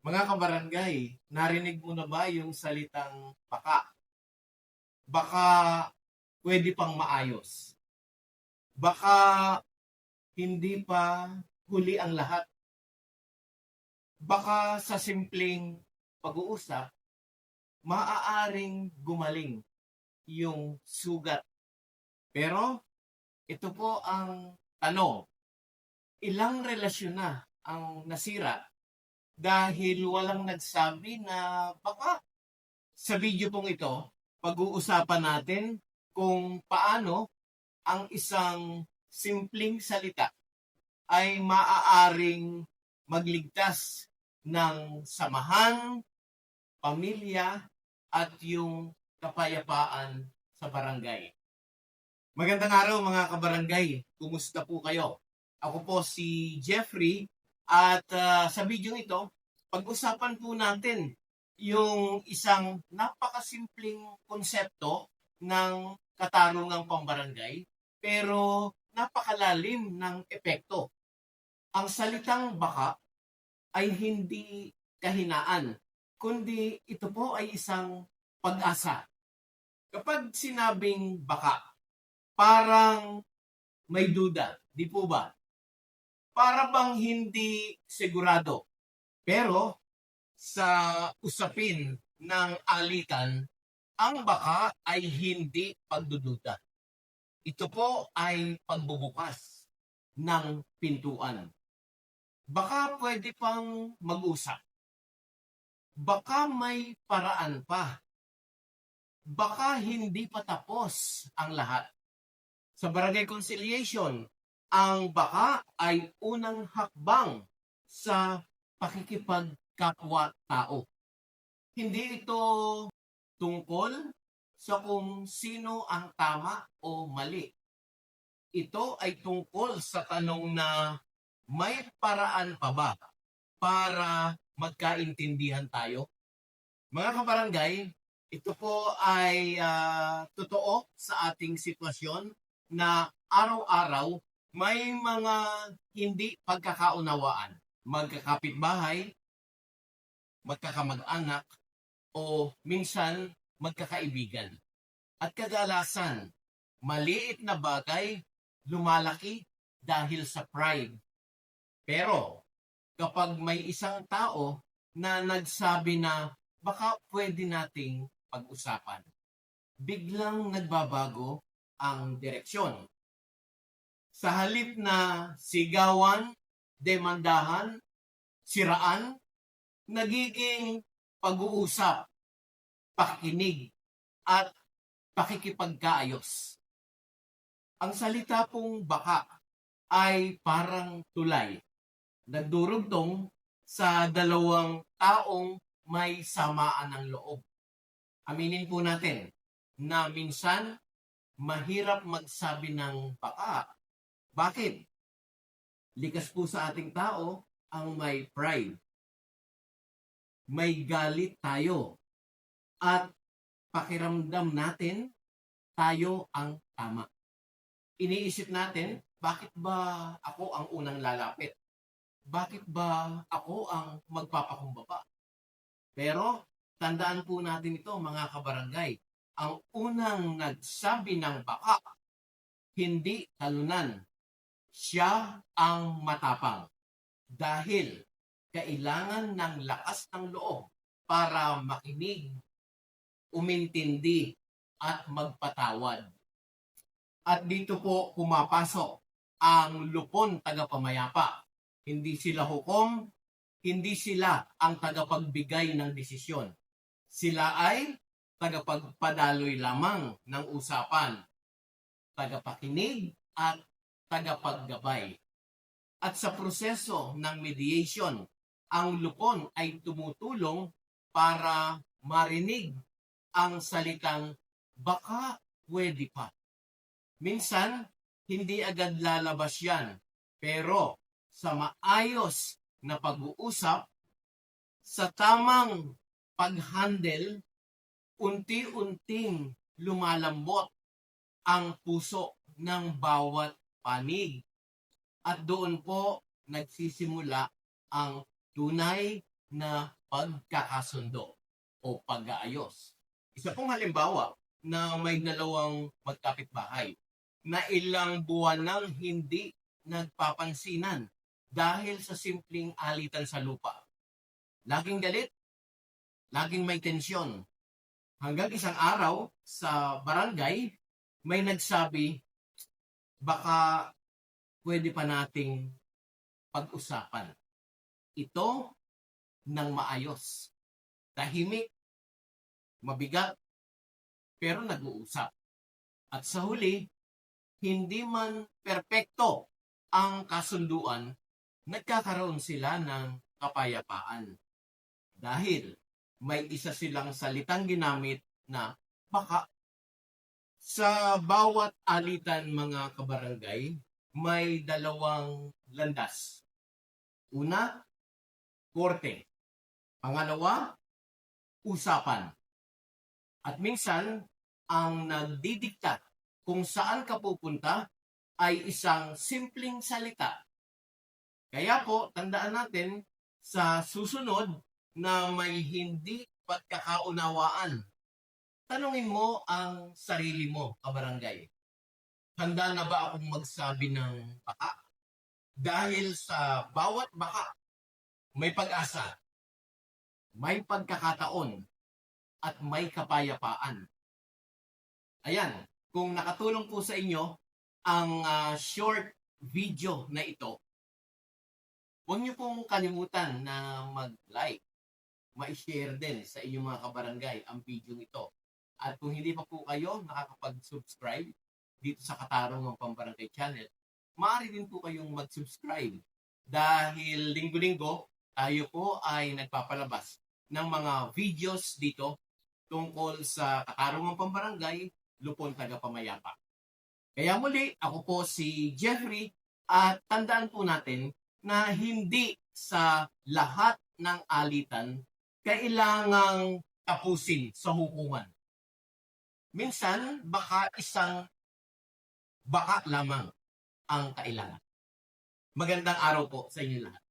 Mga kabarangay, narinig mo na ba yung salitang baka? Baka pwede pang maayos. Baka hindi pa huli ang lahat. Baka sa simpleng pag-uusap, maaaring gumaling yung sugat. Pero ito po ang tanong, ilang relasyon na ang nasira dahil walang nagsabi na baka. Sa video pong ito, pag-uusapan natin kung paano ang isang simpleng salita ay maaaring magligtas ng samahan, pamilya, at yung kapayapaan sa barangay. Magandang araw mga kabarangay, kumusta po kayo? Ako po si Jeffrey at sa video ito, pag-usapan po natin yung isang napakasimpleng konsepto ng katarungang pambarangay pero napakalalim ng epekto. Ang salitang baka ay hindi kahinaan, kundi ito po ay isang pag-asa. Kapag sinabing baka, parang may duda, di po ba? Para bang hindi sigurado. Pero sa usapin ng alitan, ang baka ay hindi pagdududa. Ito po ay pagbubukas ng pintuan. Baka pwede pang mag-usap. Baka may paraan pa. Baka hindi pa tapos ang lahat. Sa barangay conciliation, ang baka ay unang hakbang sa pakikipagkapwa-tao. Hindi ito tungkol sa kung sino ang tama o mali. Ito ay tungkol sa tanong na may paraan pa ba para magkaintindihan tayo? Mga kabarangay, ito po ay totoo sa ating sitwasyon na araw-araw may mga hindi pagkakaunawaan. Magkakapitbahay, magkakamag-anak, o minsan magkakaibigan. At kadalasan, maliit na bagay lumalaki dahil sa pride. Pero kapag may isang tao na nagsabi na baka pwede nating pag-usapan, biglang nagbabago ang direksyon. Sa halip na sigawan, demandahan, siraan, nagiging pag-uusap, pakikinig, at pakikipagkaayos. Ang salita pong baka ay parang tulay. Nagdurugtong sa dalawang taong may samaan ng loob. Aminin po natin na minsan mahirap magsabi ng baka. Bakit? Likas po sa ating tao ang may pride. May galit tayo. At pakiramdam natin tayo ang tama. Iniisip natin, bakit ba ako ang unang lalapit? Bakit ba ako ang magpapakumbaba? Pero tandaan po natin ito mga kabarangay. Ang unang nagsabi ng baka, hindi talunan. Siya ang matapang. Dahil kailangan ng lakas ng loob para makinig, umintindi, at magpatawad. At dito po pumapasok ang lupon tagapamayapa. Hindi sila hukom, hindi sila ang tagapagbigay ng desisyon. Sila ay tagapagpadaloy lamang ng usapan, tagapakinig at tagapaggabay. At sa proseso ng mediation, ang lupon ay tumutulong para marinig ang salitang baka pwede pa. Minsan, hindi agad lalabas yan. Pero sa maayos na pag-uusap, sa tamang pag-handle, unti-unting lumalambot ang puso ng bawat panig. At doon po nagsisimula ang tunay na pagkakasundo o pag-aayos. Isa pong halimbawa na may dalawang magkapitbahay na ilang buwan nang hindi nagpapansinan dahil sa simpleng alitan sa lupa. Laging galit, laging may tensyon. Hanggang isang araw sa barangay, may nagsabi, baka pwede pa nating pag-usapan ito ng maayos. Tahimik, mabigat, pero nag-uusap. At sa huli, hindi man perpekto ang kasunduan, nagkakaroon sila ng kapayapaan. Dahil may isa silang salitang ginamit na baka. Sa bawat alitan mga kabarangay, may dalawang landas. Una, korte. Pangalawa, usapan. At minsan, ang nagdidikta kung saan ka pupunta ay isang simpleng salita. Kaya po, tandaan natin sa susunod na may hindi pagkakaunawaan. Tanungin mo ang sarili mo, kabarangay. Handa na ba akong magsabi ng baka? Dahil sa bawat baka, may pag-asa, may pagkakataon, at may kapayapaan. Ayan, kung nakatulong po sa inyo ang short video na ito, huwag niyo pong kalimutan na mag-like, ma-share din sa inyong mga kabarangay ang video ito. At kung hindi pa po kayo nakakapag-subscribe dito sa Katarungang ng Pambarangay Channel, maaari din po kayong mag-subscribe dahil linggo-linggo tayo po ay nagpapalabas ng mga videos dito tungkol sa Katarungang ng Pambarangay, Lupon Tagapamayapa. Kaya muli, ako po si Jeffrey at tandaan po natin na hindi sa lahat ng alitan kailangang tapusin sa hukuman. Minsan, baka isang baka lamang ang kailangan. Magandang araw po sa inyo lahat.